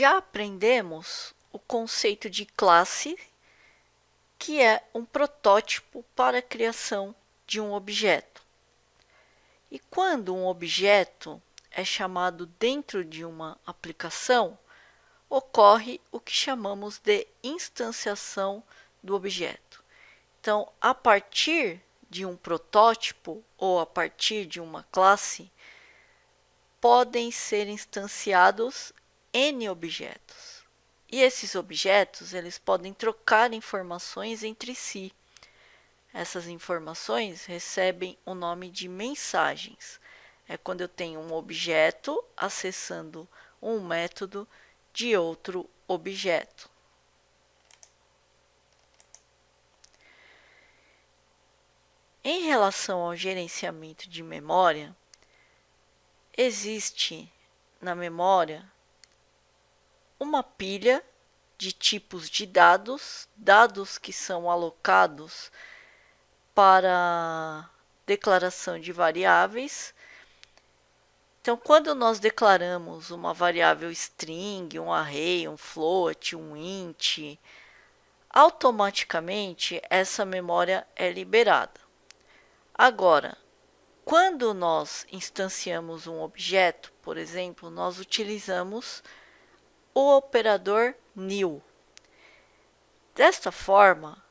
já aprendemos o conceito de classe, que é um protótipo para a criação de um objeto. E quando um objeto é chamado dentro de uma aplicação, ocorre o que chamamos de instanciação do objeto. Então, a partir de um protótipo ou a partir de uma classe, podem ser instanciados N objetos. E esses objetos, eles podem trocar informações entre si. Essas informações recebem o nome de mensagens. É quando eu tenho um objeto acessando um método de outro objeto. Em relação ao gerenciamento de memória, existe na memória uma pilha de tipos de dados, dados que são alocados para declaração de variáveis. Então, quando nós declaramos uma variável string, um array, um float, um int, automaticamente essa memória é liberada. Agora, quando nós instanciamos um objeto, por exemplo, nós utilizamos o operador new. Desta forma,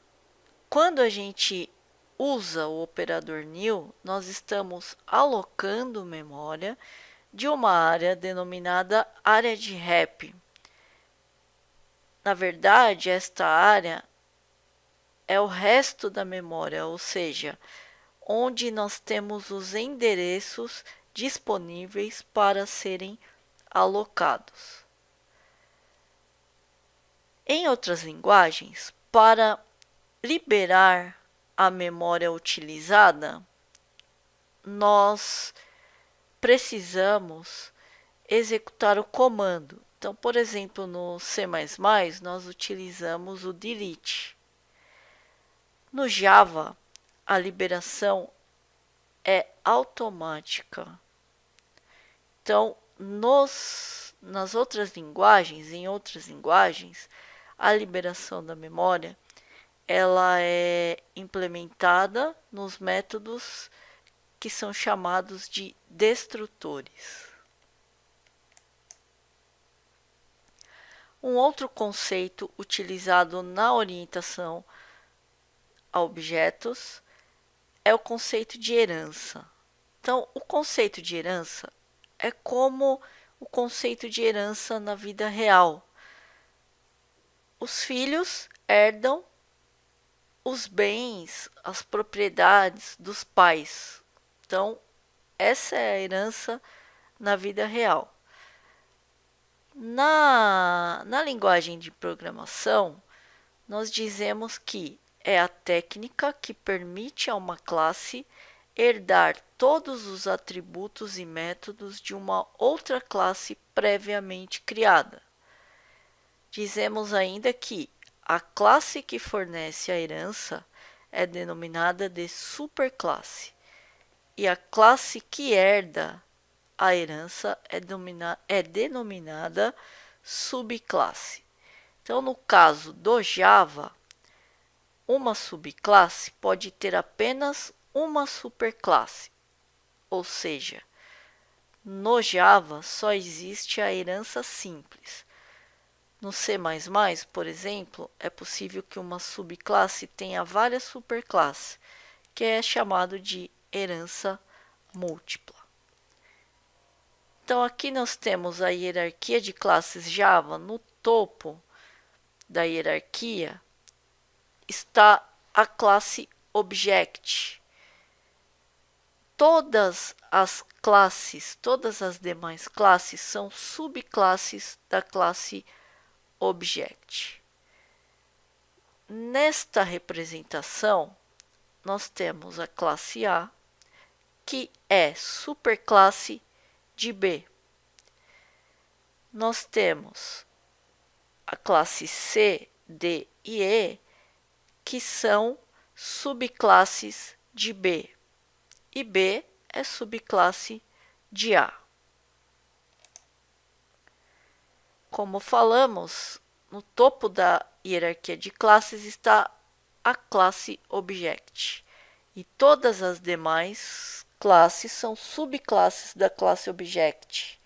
quando a gente usa o operador new, nós estamos alocando memória de uma área denominada área de wrap. Na verdade, esta área é o resto da memória, ou seja, onde nós temos os endereços disponíveis para serem alocados. Em outras linguagens, para liberar a memória utilizada, nós precisamos executar o comando. Então, por exemplo, no C++, nós utilizamos o delete. No Java, a liberação é automática. Então, nas outras linguagens, em outras linguagens, a liberação da memória ela é implementada nos métodos que são chamados de destrutores. Um outro conceito utilizado na orientação a objetos é o conceito de herança. Então, o conceito de herança é como o conceito de herança na vida real. Os filhos herdam os bens, as propriedades dos pais. Então, essa é a herança na vida real. Na linguagem de programação, nós dizemos que é a técnica que permite a uma classe herdar todos os atributos e métodos de uma outra classe previamente criada. Dizemos ainda que a classe que fornece a herança é denominada de superclasse e a classe que herda a herança é denominada subclasse. Então, no caso do Java, uma subclasse pode ter apenas uma superclasse, ou seja, no Java só existe a herança simples. No C++, por exemplo, é possível que uma subclasse tenha várias superclasses, que é chamado de herança múltipla. Então, aqui nós temos a hierarquia de classes Java. No topo da hierarquia está a classe Object. Todas as classes, todas as demais classes são subclasses da classe Object. Nesta representação, nós temos a classe A, que é superclasse de B. Nós temos a classe C, D e E, que são subclasses de B. E B é subclasse de A. Como falamos, no topo da hierarquia de classes está a classe Object, e todas as demais classes são subclasses da classe Object,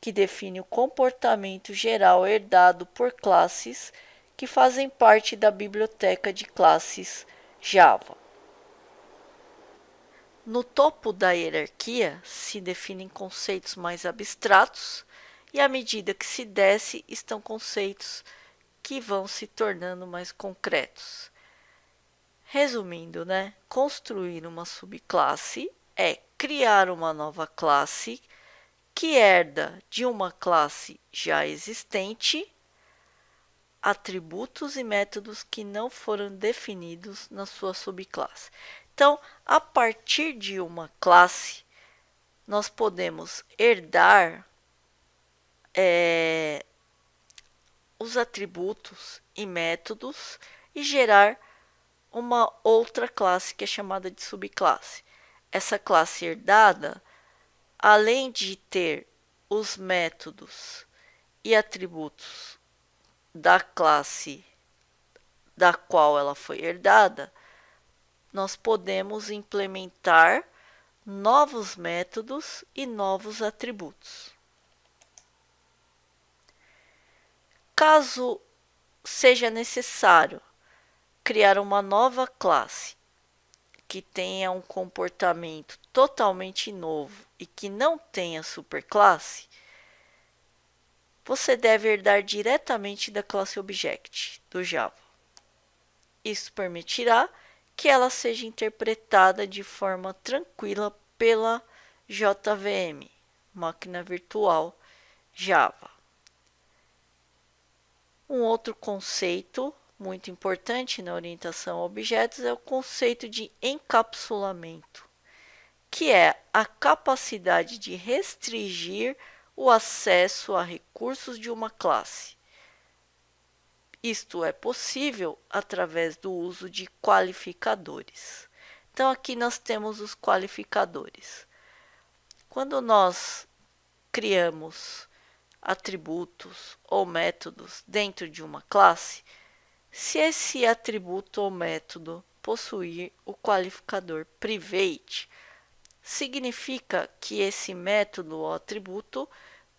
que define o comportamento geral herdado por classes que fazem parte da biblioteca de classes Java. No topo da hierarquia se definem conceitos mais abstratos, e à medida que se desce estão conceitos que vão se tornando mais concretos. Resumindo, construir uma subclasse é criar uma nova classe que herda de uma classe já existente atributos e métodos que não foram definidos na sua subclasse. Então, a partir de uma classe, nós podemos herdar os atributos e métodos e gerar uma outra classe que é chamada de subclasse. Essa classe herdada, além de ter os métodos e atributos da classe da qual ela foi herdada, nós podemos implementar novos métodos e novos atributos. Caso seja necessário criar uma nova classe que tenha um comportamento totalmente novo e que não tenha superclasse, você deve herdar diretamente da classe Object do Java. Isso permitirá que ela seja interpretada de forma tranquila pela JVM, máquina virtual Java. Um outro conceito muito importante na orientação a objetos é o conceito de encapsulamento, que é a capacidade de restringir o acesso a recursos de uma classe. Isto é possível através do uso de qualificadores. Então, aqui nós temos os qualificadores. Quando nós criamos atributos ou métodos dentro de uma classe, se esse atributo ou método possuir o qualificador private, significa que esse método ou atributo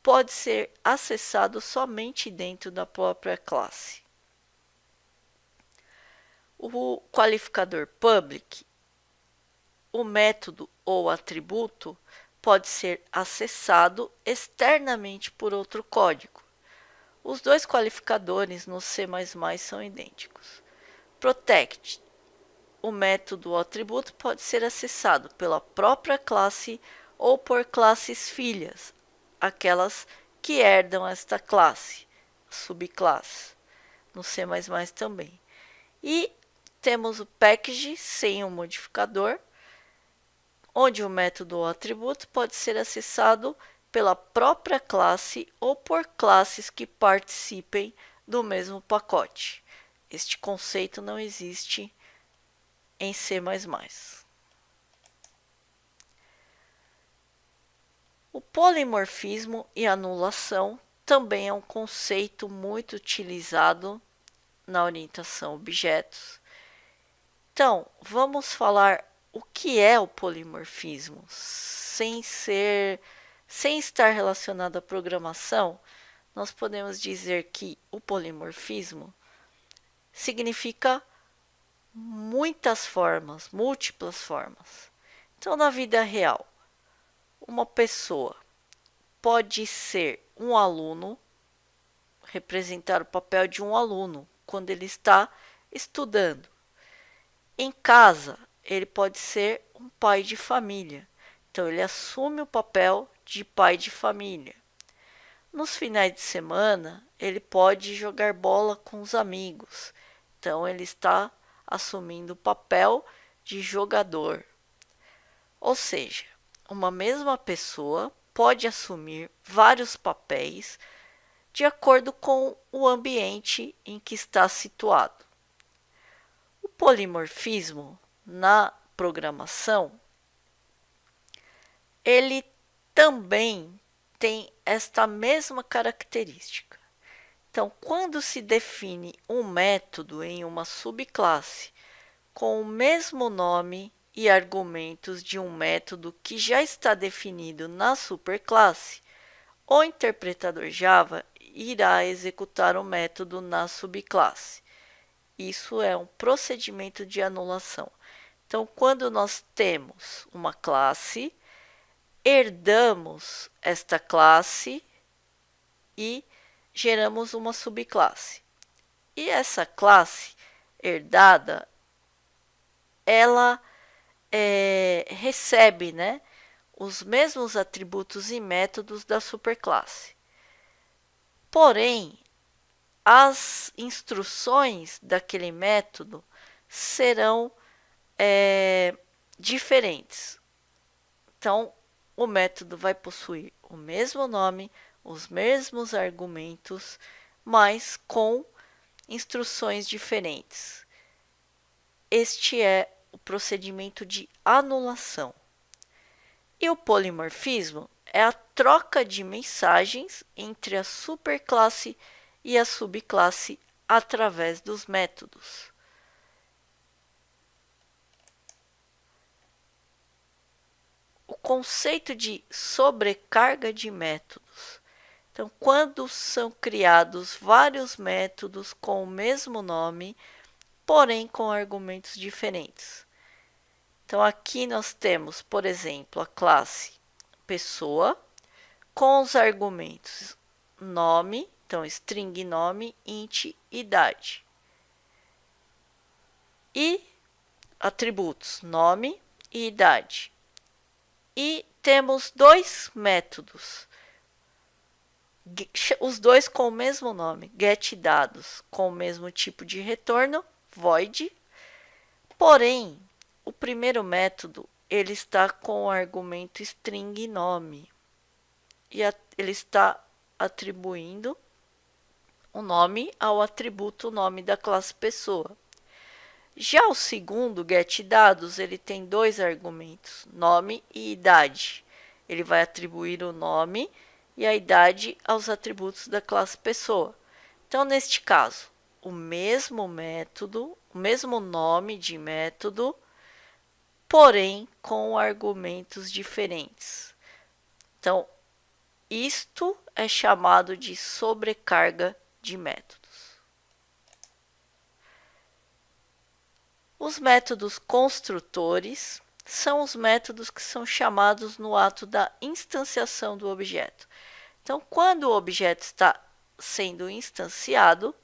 pode ser acessado somente dentro da própria classe. O qualificador public, o método ou atributo pode ser acessado externamente por outro código. Os dois qualificadores no C++ são idênticos. Protect, o método ou atributo pode ser acessado pela própria classe ou por classes filhas, aquelas que herdam esta classe, subclasse, no C++ também. E temos o package sem um modificador, onde o método ou atributo pode ser acessado pela própria classe ou por classes que participem do mesmo pacote. Este conceito não existe em C++. O polimorfismo e anulação também é um conceito muito utilizado na orientação a objetos. Então, vamos falar o que é o polimorfismo, sem estar relacionado à programação. Nós podemos dizer que o polimorfismo significa muitas formas, múltiplas formas. Então, na vida real, uma pessoa pode ser um aluno, representar o papel de um aluno quando ele está estudando. Em casa, ele pode ser um pai de família, então ele assume o papel de pai de família. Nos finais de semana, ele pode jogar bola com os amigos, então ele está assumindo o papel de jogador. Ou seja, uma mesma pessoa pode assumir vários papéis de acordo com o ambiente em que está situado. O polimorfismo na programação, ele também tem esta mesma característica. Então, quando se define um método em uma subclasse com o mesmo nome e argumentos de um método que já está definido na superclasse, o interpretador Java irá executar o método na subclasse. Isso é um procedimento de anulação. Então, quando nós temos uma classe, herdamos esta classe e geramos uma subclasse. E essa classe herdada, ela recebe, né, os mesmos atributos e métodos da superclasse. Porém, as instruções daquele método serão diferentes. Então, o método vai possuir o mesmo nome, os mesmos argumentos, mas com instruções diferentes. Este é o procedimento de anulação. E o polimorfismo é a troca de mensagens entre a superclasse e a subclasse através dos métodos. O conceito de sobrecarga de métodos. Então, quando são criados vários métodos com o mesmo nome, porém com argumentos diferentes. Então, aqui nós temos, por exemplo, a classe pessoa com os argumentos nome, então string nome, int, idade. E atributos nome e idade. E temos dois métodos, os dois com o mesmo nome, getDados, com o mesmo tipo de retorno, void. Porém, o primeiro método ele está com o argumento string nome e ele está atribuindo o nome ao atributo nome da classe pessoa. Já o segundo, getDados, ele tem dois argumentos, nome e idade. Ele vai atribuir o nome e a idade aos atributos da classe pessoa. Então, neste caso, o mesmo método, o mesmo nome de método, porém com argumentos diferentes. Então, isto é chamado de sobrecarga de métodos. Os métodos construtores são os métodos que são chamados no ato da instanciação do objeto. Então, quando o objeto está sendo instanciado,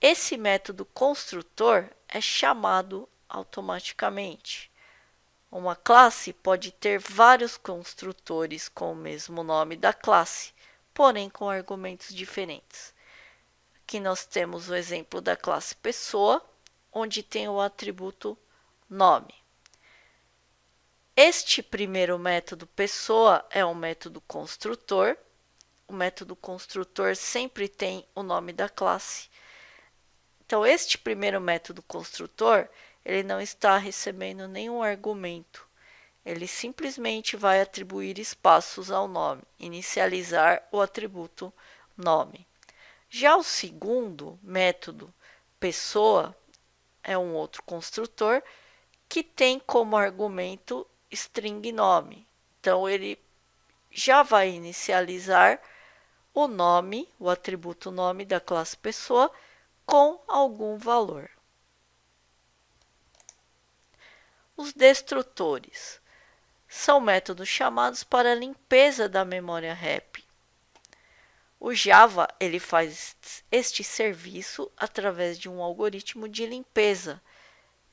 esse método construtor é chamado automaticamente. Uma classe pode ter vários construtores com o mesmo nome da classe, porém com argumentos diferentes. Aqui nós temos o exemplo da classe pessoa, onde tem o atributo nome. Este primeiro método pessoa é um método construtor. O método construtor sempre tem o nome da classe. Então, este primeiro método construtor, ele não está recebendo nenhum argumento. Ele simplesmente vai atribuir espaços ao nome, inicializar o atributo nome. Já o segundo método pessoa é um outro construtor que tem como argumento string nome. Então, ele já vai inicializar o nome, o atributo nome da classe pessoa, com algum valor. Os destrutores são métodos chamados para a limpeza da memória RAM. O Java ele faz este serviço através de um algoritmo de limpeza,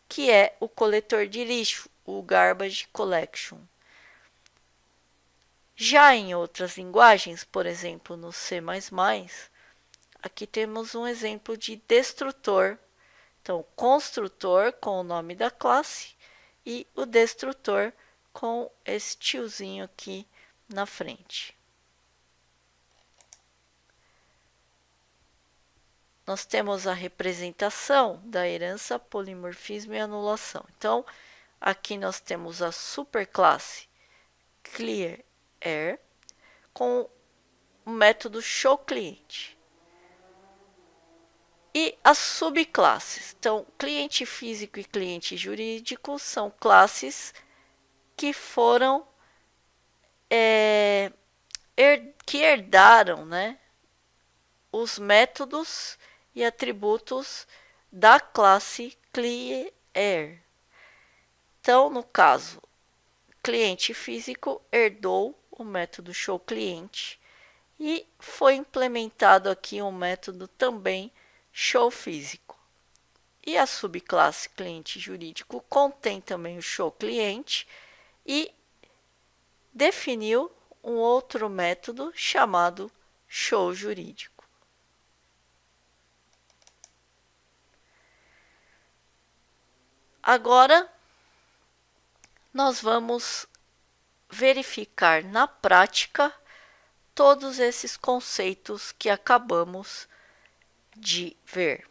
que é o coletor de lixo, o Garbage Collection. Já em outras linguagens, por exemplo no C++, aqui temos um exemplo de destrutor. Então, construtor com o nome da classe e o destrutor com esse tiozinho aqui na frente. Nós temos a representação da herança, polimorfismo e anulação. Então, aqui nós temos a superclasse clear_air com o método showClient. E as subclasses. Então, cliente físico e cliente jurídico são classes que foram que herdaram, né, os métodos e atributos da classe Clear. Então, no caso, cliente físico herdou o método showClient e foi implementado aqui um método também showFísico. E a subclasse cliente jurídico contém também o showClient e definiu um outro método chamado showJurídico. Agora, nós vamos verificar na prática todos esses conceitos que acabamos de ver.